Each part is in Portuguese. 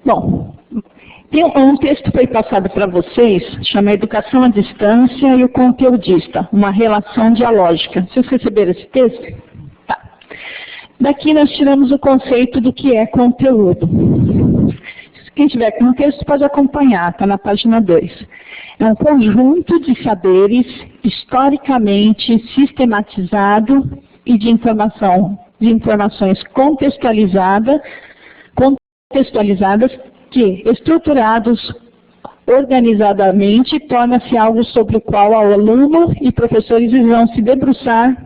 Bom, um texto foi passado para vocês, chama Educação à Distância e o Conteudista, uma relação dialógica. Vocês receberam esse texto? Tá. Daqui nós tiramos o conceito do que é conteúdo. Quem tiver com o texto pode acompanhar, está na página 2. É um conjunto de saberes historicamente sistematizado e de informações contextualizadas que, estruturados organizadamente, torna-se algo sobre o qual o aluno e professores vão se debruçar,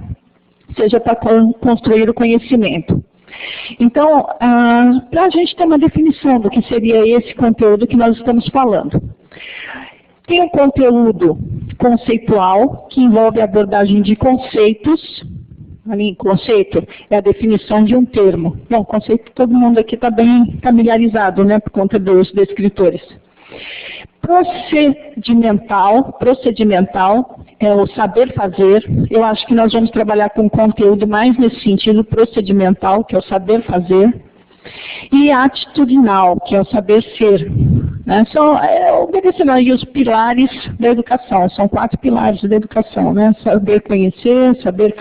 seja para construir o conhecimento. Então, para a gente ter uma definição do que seria esse conteúdo que nós estamos falando. Tem o conteúdo conceitual, que envolve a abordagem de conceitos. Ali, conceito é a definição de um termo. Bom, conceito todo mundo aqui está bem familiarizado, né, por conta dos descritores. Procedimental é o saber fazer. Eu acho que nós vamos trabalhar com conteúdo mais nesse sentido, procedimental, que é o saber fazer. E atitudinal, que é o saber ser. Né? São obedecendo aí os pilares da educação, são 4 pilares da educação, né? Saber conhecer, saber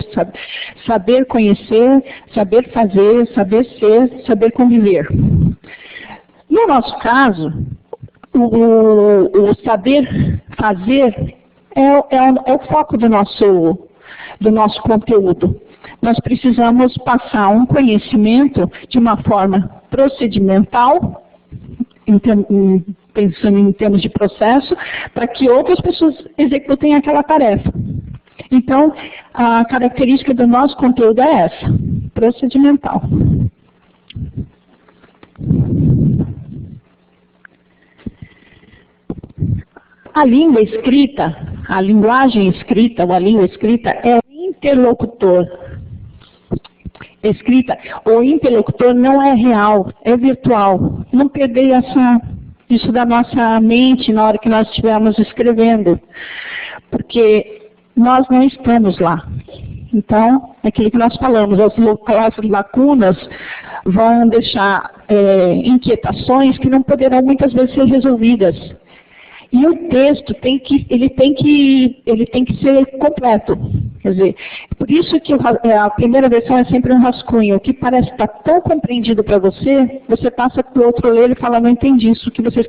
conhecer, saber fazer, saber ser, saber conviver. No nosso caso, o saber fazer é o foco do nosso conteúdo. Nós precisamos passar um conhecimento de uma forma procedimental, pensando em termos de processo, para que outras pessoas executem aquela tarefa. Então, a característica do nosso conteúdo é essa, procedimental. A língua escrita, a linguagem escrita, ou a língua escrita é o interlocutor. O interlocutor não é real, é virtual. Não perder isso da nossa mente na hora que nós estivermos escrevendo, porque nós não estamos lá. Então, é aquilo que nós falamos, as lacunas vão deixar inquietações que não poderão muitas vezes ser resolvidas. E o texto tem que ser completo. Quer dizer, por isso que a primeira versão é sempre um rascunho. O que parece estar tão compreendido para você, você passa para o outro ler e fala, não entendi isso, o que você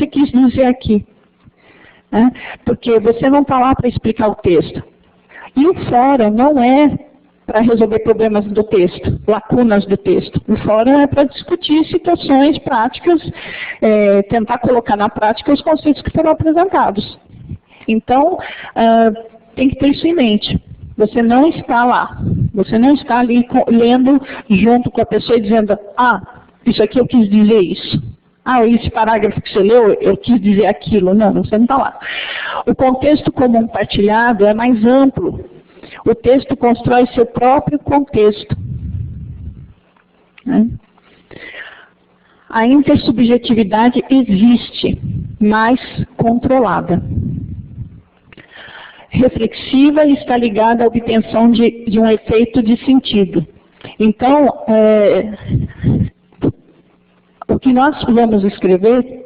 quis dizer aqui? Né? Porque você não está lá para explicar o texto. E o fórum não é para resolver problemas do texto, lacunas do texto. O fórum é para discutir situações práticas, tentar colocar na prática os conceitos que foram apresentados. Então, tem que ter isso em mente. Você não está lá, você não está ali lendo junto com a pessoa e dizendo, isso aqui eu quis dizer isso. Esse parágrafo que você leu, eu quis dizer aquilo. Não, você não está lá. O contexto comum partilhado é mais amplo. O texto constrói seu próprio contexto. Né? A intersubjetividade existe, mas controlada. Reflexiva e está ligada à obtenção de um efeito de sentido. Então, o que nós vamos escrever,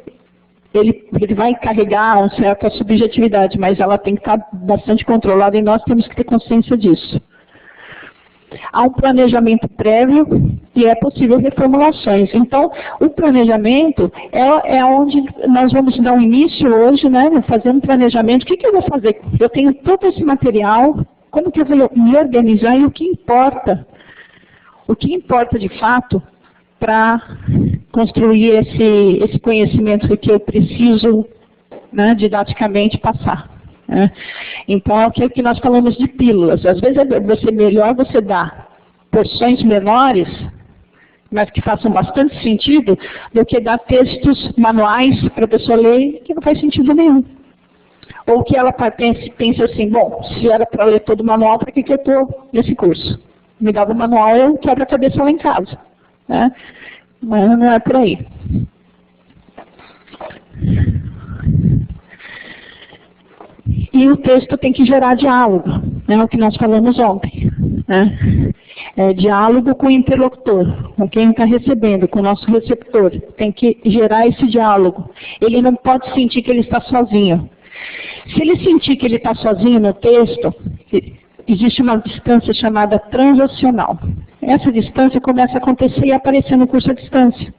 ele vai carregar uma certa subjetividade, mas ela tem que estar bastante controlada e nós temos que ter consciência disso. Há um planejamento prévio e é possível reformulações. Então, o planejamento é onde nós vamos dar um início hoje, né, fazendo um planejamento. O que eu vou fazer? Eu tenho todo esse material, como que eu vou me organizar e o que importa? O que importa de fato para construir esse conhecimento que eu preciso, né, didaticamente passar. Né? Então, é o que nós falamos de pílulas. Às vezes é melhor você dar porções menores, mas que façam bastante sentido, do que dar textos manuais para a pessoa ler que não faz sentido nenhum. Ou que ela pense assim, bom, se era para ler todo o manual, para que eu estou nesse curso? Me dava o manual, eu quebro a cabeça lá em casa. Né? Mas não é por aí. E o texto tem que gerar diálogo, né, o que nós falamos ontem. né? Diálogo com o interlocutor, com quem está recebendo, com o nosso receptor. Tem que gerar esse diálogo. Ele não pode sentir que ele está sozinho. Se ele sentir que ele está sozinho no texto, existe uma distância chamada transacional. Essa distância começa a acontecer e aparecer no curso à distância.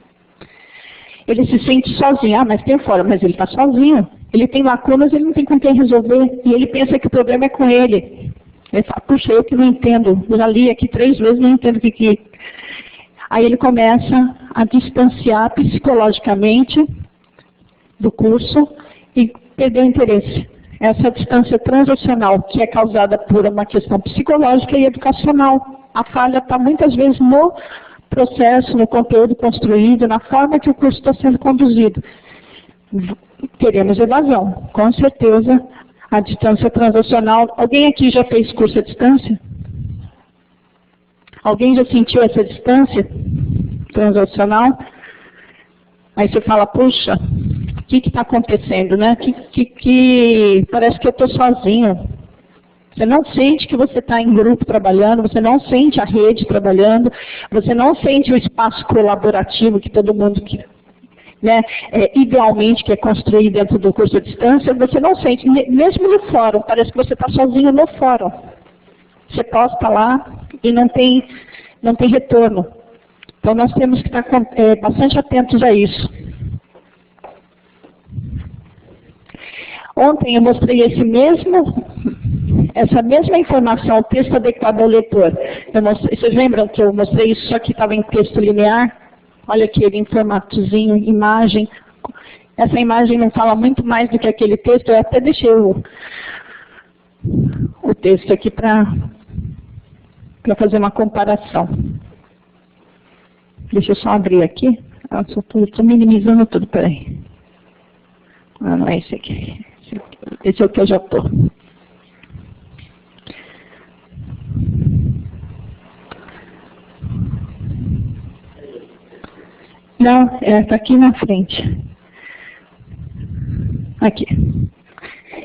Ele se sente sozinho, mas tem fora, mas ele está sozinho. Ele tem lacunas, ele não tem com quem resolver, e ele pensa que o problema é com ele. Ele fala, puxa, eu que não entendo, eu já li aqui 3 vezes, não entendo o que... Aí ele começa a distanciar psicologicamente do curso e perder o interesse. Essa distância transacional, que é causada por uma questão psicológica e educacional. A falha está muitas vezes no processo, no conteúdo construído, na forma que o curso está sendo conduzido. Teremos evasão, com certeza. A distância transacional. Alguém aqui já fez curso à distância? Alguém já sentiu essa distância transacional? Aí você fala, puxa, o que está acontecendo, né? Parece que eu estou sozinho. Você não sente que você está em grupo trabalhando, você não sente a rede trabalhando, você não sente o espaço colaborativo que todo mundo idealmente que é construído dentro do curso à distância, você não sente, mesmo no fórum, parece que você está sozinho no fórum. Você posta lá e não tem retorno. Então nós temos que estar bastante atentos a isso. Ontem eu mostrei essa mesma informação, o texto adequado ao leitor. Vocês lembram que eu mostrei isso, só que estava em texto linear? Olha aqui ele em formatozinho, imagem. Essa imagem não fala muito mais do que aquele texto. Eu até deixei o texto aqui para fazer uma comparação. Deixa eu só abrir aqui. Estou minimizando tudo, peraí. Não é esse aqui. Esse é o que eu já estou. Não, está aqui na frente. Aqui.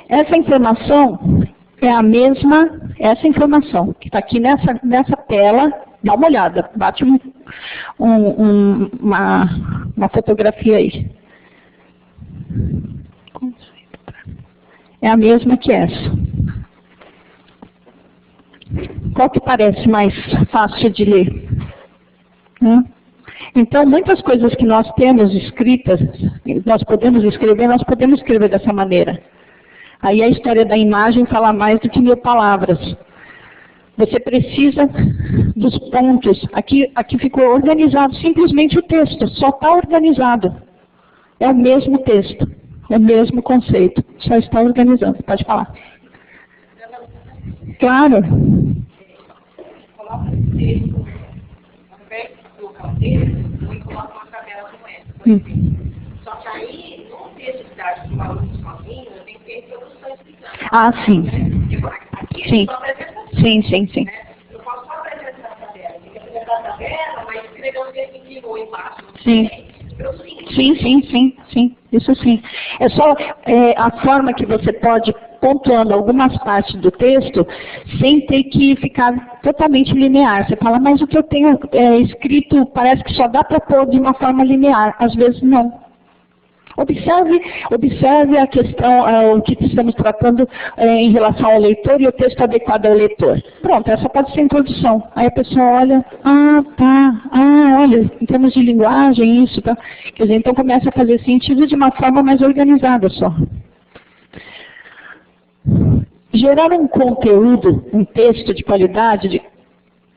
Essa informação é a mesma, essa informação que está aqui nessa tela, dá uma olhada, bate uma fotografia aí. É a mesma que essa. Qual que parece mais fácil de ler? Então, muitas coisas que nós temos escritas, nós podemos escrever dessa maneira. Aí a história da imagem fala mais do que 1000 palavras. Você precisa dos pontos. Aqui ficou organizado simplesmente o texto, só está organizado. É o mesmo texto, é o mesmo conceito, só está organizando. Pode falar. Claro. Coloca o texto, ao invés de colocar o texto, eu coloco uma tabela como essa, por exemplo. Só que aí, no texto de idade do aluno sozinho, eu tenho que ter introdução explicando. Ah, sim. Tipo, aqui Sim. só apresentação. Sim. Né? Eu posso só apresentar a tabela. Tem que apresentar a tabela, mas escrever o texto em cima ou embaixo. Sim. Sim, isso sim. É só a forma que você pode pontuando algumas partes do texto sem ter que ficar totalmente linear. Você fala, mas o que eu tenho escrito parece que só dá para pôr de uma forma linear. Às vezes não. Observe a questão, o que estamos tratando em relação ao leitor e o texto adequado ao leitor. Pronto, essa pode ser a introdução. Aí a pessoa olha, olha, em termos de linguagem, isso, tá? Quer dizer, então começa a fazer sentido de uma forma mais organizada só. Gerar um conteúdo, um texto de qualidade,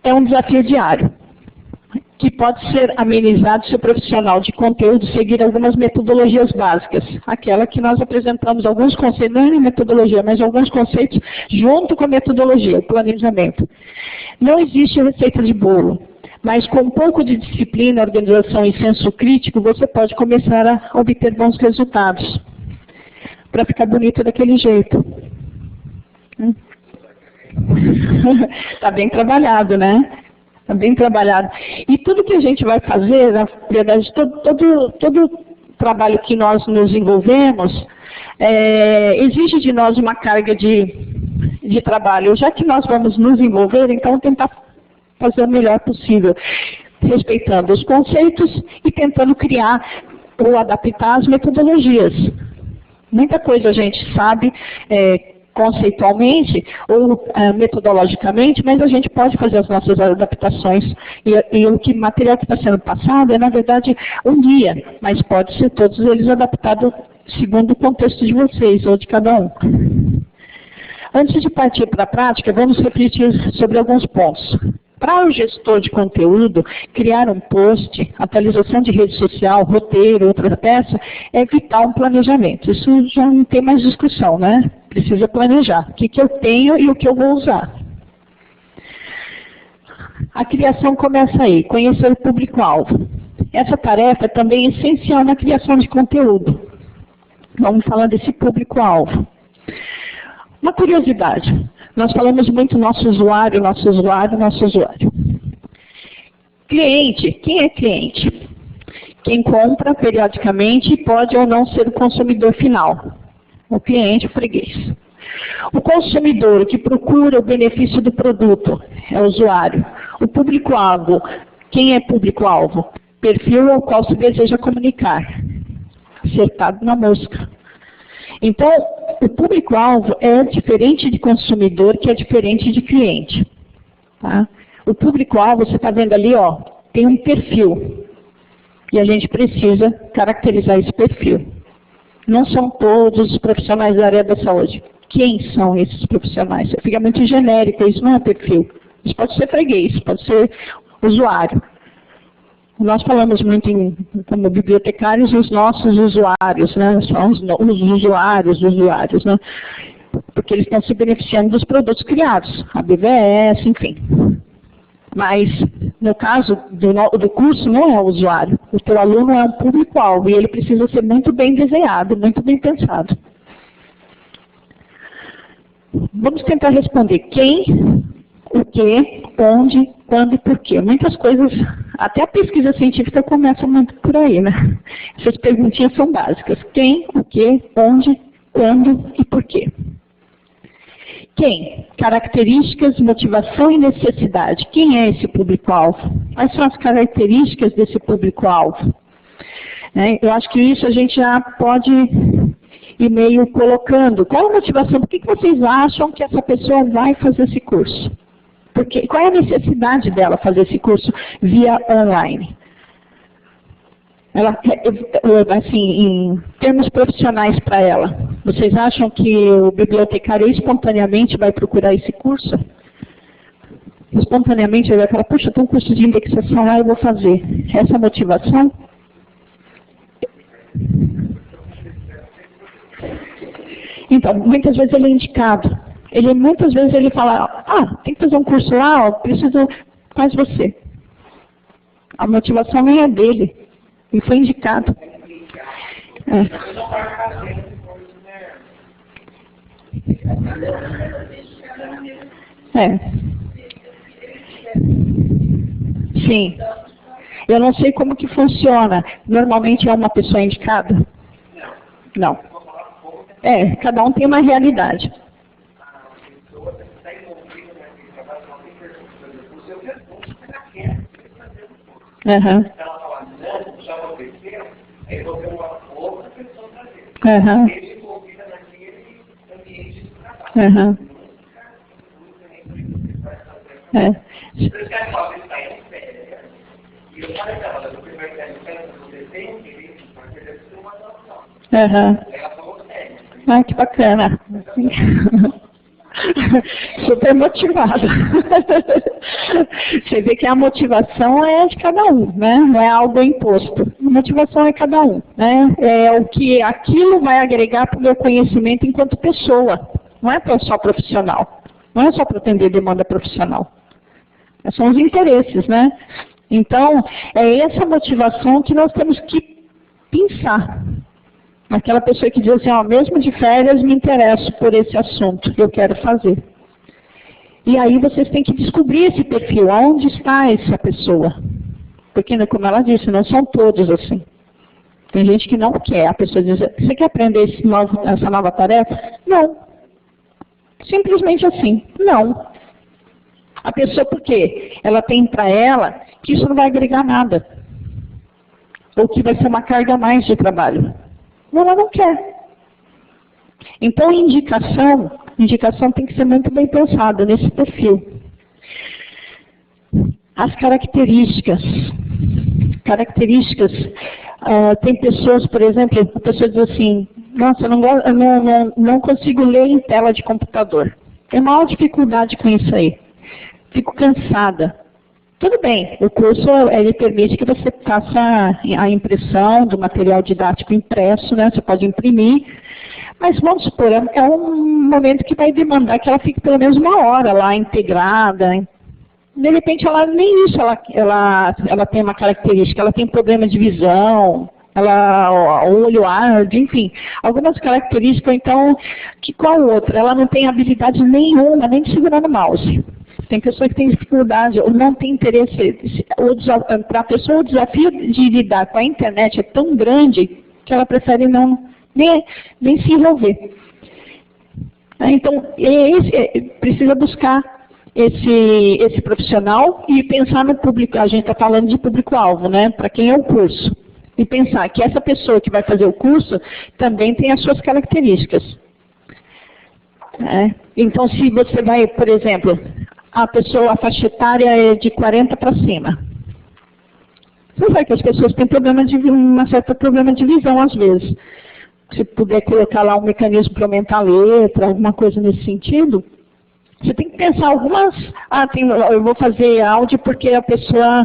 é um desafio diário, que pode ser amenizado se o profissional de conteúdo seguir algumas metodologias básicas. Aquela que nós apresentamos, alguns conceitos, não é metodologia, mas alguns conceitos junto com a metodologia, o planejamento. Não existe receita de bolo, mas com um pouco de disciplina, organização e senso crítico, você pode começar a obter bons resultados, para ficar bonito daquele jeito. Está bem trabalhado, né? Está bem trabalhado. E tudo que a gente vai fazer, na verdade, todo trabalho que nós nos envolvemos, exige de nós uma carga de de trabalho. Já que nós vamos nos envolver, então tentar fazer o melhor possível, respeitando os conceitos e tentando criar ou adaptar as metodologias. Muita coisa a gente sabe conceitualmente ou metodologicamente, mas a gente pode fazer as nossas adaptações. E o material que está sendo passado é, na verdade, um guia, mas pode ser todos eles adaptados segundo o contexto de vocês ou de cada um. Antes de partir para a prática, vamos refletir sobre alguns pontos. Para o gestor de conteúdo, criar um post, atualização de rede social, roteiro, outra peça, é vital um planejamento. Isso já não tem mais discussão, né? Precisa planejar o que eu tenho e o que eu vou usar. A criação começa aí, conhecer o público-alvo. Essa tarefa é também essencial na criação de conteúdo. Vamos falar desse público-alvo. Uma curiosidade, nós falamos muito nosso usuário, nosso usuário, nosso usuário. Cliente, quem é cliente? Quem compra periodicamente e pode ou não ser o consumidor final. O cliente, o freguês. O consumidor que procura o benefício do produto é o usuário. O público-alvo, quem é público-alvo? Perfil ao qual se deseja comunicar. Acertado na mosca. Então, o público-alvo é diferente de consumidor, que é diferente de cliente. Tá? O público-alvo, você está vendo ali, ó, tem um perfil. E a gente precisa caracterizar esse perfil. Não são todos os profissionais da área da saúde. Quem são esses profissionais? Fica muito genérico, isso não é perfil. Isso pode ser freguês, pode ser usuário. Nós falamos muito como bibliotecários, os nossos usuários, né? São os usuários, né? Porque eles estão se beneficiando dos produtos criados, a BVS, enfim. Mas, no caso do curso, não é o usuário. O teu aluno é um público-alvo e ele precisa ser muito bem desenhado, muito bem pensado. Vamos tentar responder quem, o que, onde, quando e por quê. Muitas coisas, até a pesquisa científica começa muito por aí, né? Essas perguntinhas são básicas. Quem, o que, onde, quando e por quê. Quem? Características, motivação e necessidade. Quem é esse público-alvo? Quais são as características desse público-alvo? Eu acho que isso a gente já pode ir meio colocando. Qual a motivação? Por que vocês acham que essa pessoa vai fazer esse curso? Porque, qual é a necessidade dela fazer esse curso via online? Ela, assim, em termos profissionais para ela, vocês acham que o bibliotecário espontaneamente vai procurar esse curso? Espontaneamente ele vai falar, puxa, tem um curso de indexação lá, eu vou fazer. Essa motivação? Então, muitas vezes ele é indicado. Muitas vezes ele fala, tem que fazer um curso lá, ó, preciso, faz você. A motivação nem é dele. Ele foi indicado. Sim. Eu não sei como que funciona. Normalmente é uma pessoa indicada? Não. Cada um tem uma realidade. Que bacana. Super motivada. Você vê que a motivação é de cada um, né? Não é algo imposto. A motivação é cada um, né? É o que aquilo vai agregar para o meu conhecimento enquanto pessoa. Não é só profissional. Não é só para atender demanda profissional. São os interesses, né? Então, é essa motivação que nós temos que pensar. Aquela pessoa que diz assim, mesmo de férias me interesso por esse assunto que eu quero fazer. E aí vocês têm que descobrir esse perfil, onde está essa pessoa. Porque, como ela disse, não são todos assim. Tem gente que não quer. A pessoa diz, você quer aprender essa nova tarefa? Não. Simplesmente assim, não. A pessoa, por quê? Ela tem para ela que isso não vai agregar nada. Ou que vai ser uma carga a mais de trabalho. Ela não quer. Então, indicação tem que ser muito bem pensada nesse perfil. As características. Tem pessoas, por exemplo, a pessoa diz assim, nossa, eu não consigo ler em tela de computador. Tenho maior dificuldade com isso aí. Fico cansada. Tudo bem, o curso ele permite que você faça a impressão do material didático impresso, né? Você pode imprimir, mas vamos supor, é um momento que vai demandar que ela fique pelo menos uma hora lá integrada. De repente, ela nem isso ela tem uma característica, ela tem problema de visão, olho arde, enfim, algumas características, então, qual outra? Ela não tem habilidade nenhuma, nem de segurar no mouse. Tem pessoas que têm dificuldade ou não tem interesse. Para a pessoa, o desafio de lidar com a internet é tão grande que ela prefere nem se envolver. Então, precisa buscar esse profissional e pensar no público. A gente está falando de público-alvo, né? Para quem é o curso. E pensar que essa pessoa que vai fazer o curso também tem as suas características. Então, se você vai, por exemplo, a faixa etária é de 40 para cima. Você sabe que as pessoas têm um certo problema de visão às vezes. Se puder colocar lá um mecanismo para aumentar a letra, alguma coisa nesse sentido, você tem que pensar algumas... eu vou fazer áudio porque a pessoa...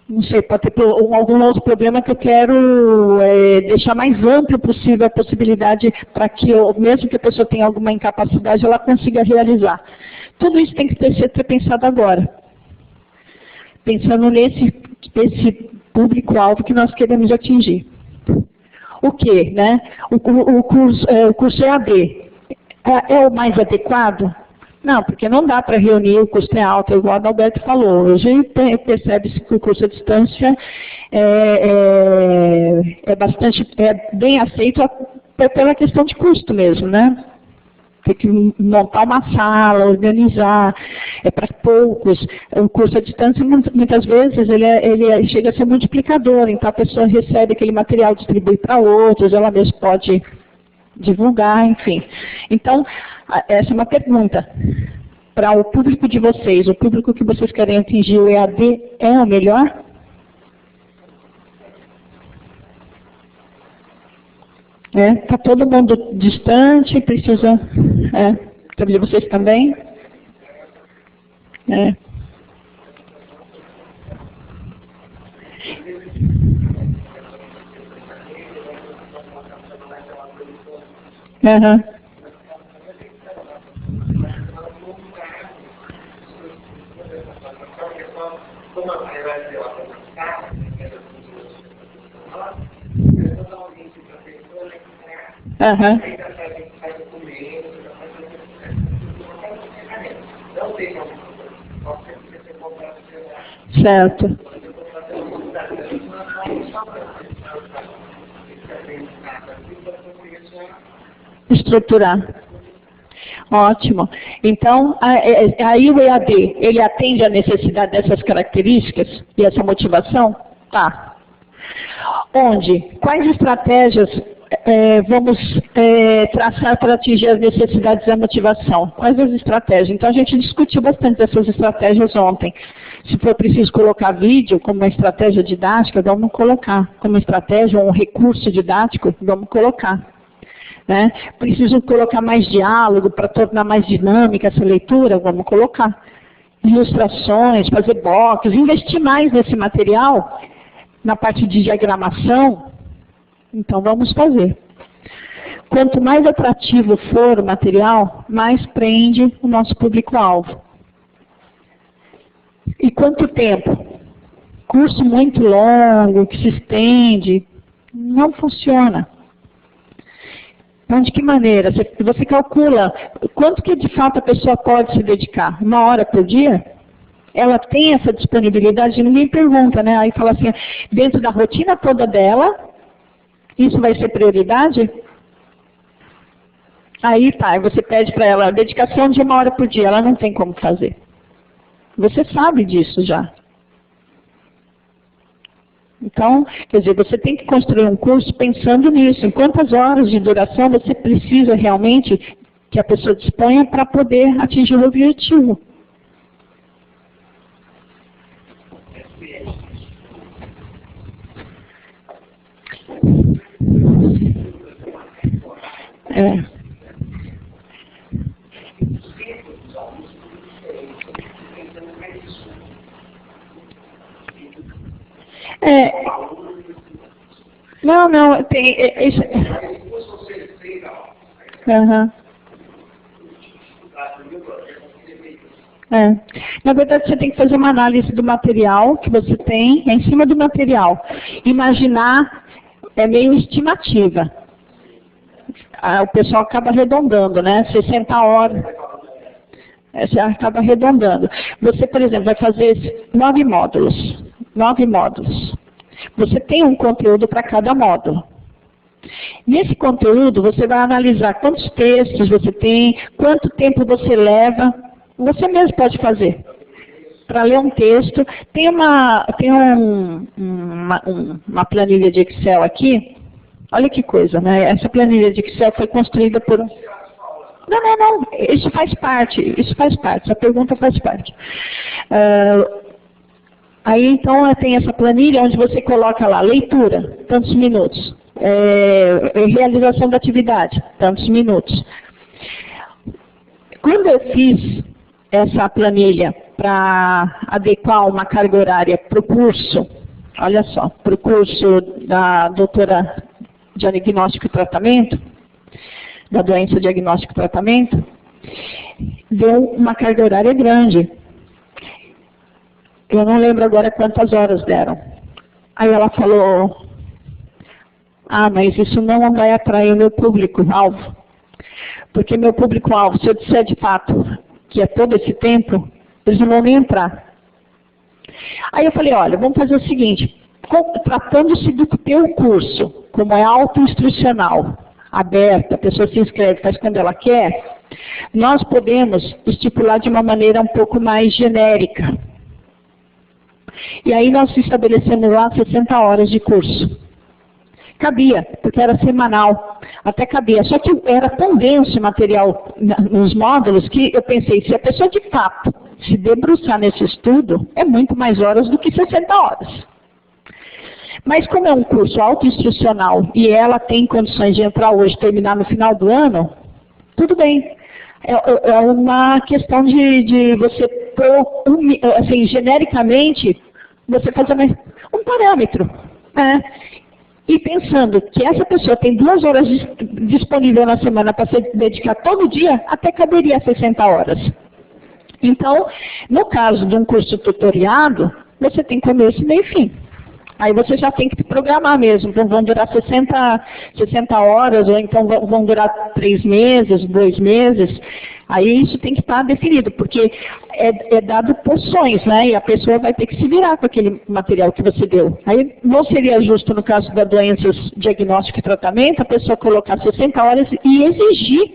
não sei, pode ter algum outro problema que eu quero deixar mais amplo possível a possibilidade para que, mesmo que a pessoa tenha alguma incapacidade, ela consiga realizar. Tudo isso tem que ser pensado agora. Pensando nesse público-alvo que nós queremos atingir. O quê? Né? O curso EAD é o mais adequado? Não, porque não dá para reunir, o custo é alto, igual o Adalberto falou. Hoje percebe-se que o curso à distância é bem aceito pela questão de custo mesmo, né? Tem que montar uma sala, organizar, é para poucos. O curso à distância, muitas vezes, ele chega a ser multiplicador, então a pessoa recebe aquele material, distribui para outros, ela mesma pode divulgar, enfim. Então, essa é uma pergunta. Para o público de vocês, o público que vocês querem atingir, o EAD é o melhor? Está todo mundo distante, precisa... de vocês também? Aham. Aham. Certo. Estruturar. Ótimo. Então, aí o EAD, ele atende à necessidade dessas características e essa motivação? Tá. Onde? Quais estratégias vamos traçar para atingir as necessidades e a motivação? Quais as estratégias? Então, a gente discutiu bastante essas estratégias ontem. Se for preciso colocar vídeo como uma estratégia didática, vamos colocar. Como estratégia ou um recurso didático, vamos colocar. Né? Preciso colocar mais diálogo para tornar mais dinâmica essa leitura, vamos colocar. Ilustrações, fazer box, investir mais nesse material, na parte de diagramação, então vamos fazer. Quanto mais atrativo for o material, mais prende o nosso público-alvo. E quanto tempo? Curso muito longo, que se estende, não funciona. Então, de que maneira? Você calcula quanto que de fato a pessoa pode se dedicar? 1 hora por dia? Ela tem essa disponibilidade? Ninguém pergunta, né? Aí fala assim, dentro da rotina toda dela, isso vai ser prioridade? Aí tá, você pede para ela dedicação de 1 hora por dia, ela não tem como fazer. Você sabe disso já. Então, quer dizer, você tem que construir um curso pensando nisso, em quantas horas de duração você precisa realmente que a pessoa disponha para poder atingir o objetivo. Não, tem... isso... Uhum. Na verdade, você tem que fazer uma análise do material que você tem, em cima do material. Imaginar é meio estimativa. O pessoal acaba arredondando, né? 60 horas. Você acaba arredondando. Você, por exemplo, vai fazer 9 módulos. 9 módulos. Você tem um conteúdo para cada módulo. Nesse conteúdo, você vai analisar quantos textos você tem, quanto tempo você leva. Você mesmo pode fazer. Para ler um texto, tem uma planilha de Excel aqui. Olha que coisa, né? Essa planilha de Excel foi construída por... Não. Isso faz parte. Essa pergunta faz parte. Aí, então, tem essa planilha onde você coloca lá, leitura, tantos minutos. Realização da atividade, tantos minutos. Quando eu fiz essa planilha para adequar uma carga horária para o curso, olha só, para o curso da doutora Diagnóstico e Tratamento, da doença Diagnóstico e Tratamento, deu uma carga horária grande. Eu não lembro agora quantas horas deram. Aí ela falou, mas isso não vai atrair o meu público-alvo. Porque meu público-alvo, se eu disser de fato que é todo esse tempo, eles não vão nem entrar. Aí eu falei, olha, vamos fazer o seguinte, tratando-se do teu curso, como é autoinstrucional, aberto, a pessoa se inscreve, faz quando ela quer, nós podemos estipular de uma maneira um pouco mais genérica. E aí nós estabelecemos lá 60 horas de curso. Cabia, porque era semanal, até cabia. Só que era tão denso o material nos módulos que eu pensei, se a pessoa de fato se debruçar nesse estudo, é muito mais horas do que 60 horas. Mas como é um curso autoinstrucional e ela tem condições de entrar hoje e terminar no final do ano, tudo bem. É uma questão de você pôr, assim, genericamente, você fazer um parâmetro. E pensando que essa pessoa tem 2 horas disponível na semana para se dedicar todo dia, até caberia 60 horas. Então, no caso de um curso tutoriado, você tem começo, meio e fim. Aí você já tem que se programar mesmo, então vão durar 60 horas, ou então vão durar 3 meses, 2 meses. Aí isso tem que estar definido, porque é dado porções, né? E a pessoa vai ter que se virar com aquele material que você deu. Aí não seria justo, no caso das doenças, diagnóstico e tratamento, a pessoa colocar 60 horas e exigir.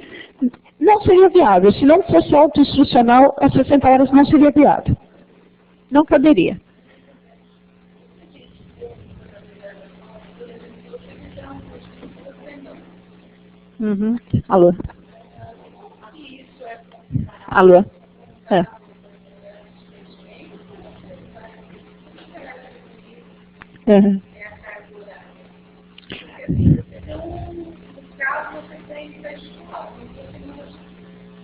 Não seria viável. Se não fosse autoinstrucional, as 60 horas não seria viável. Não caberia. Uhum. Alô? Alô? Uhum.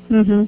Uhum.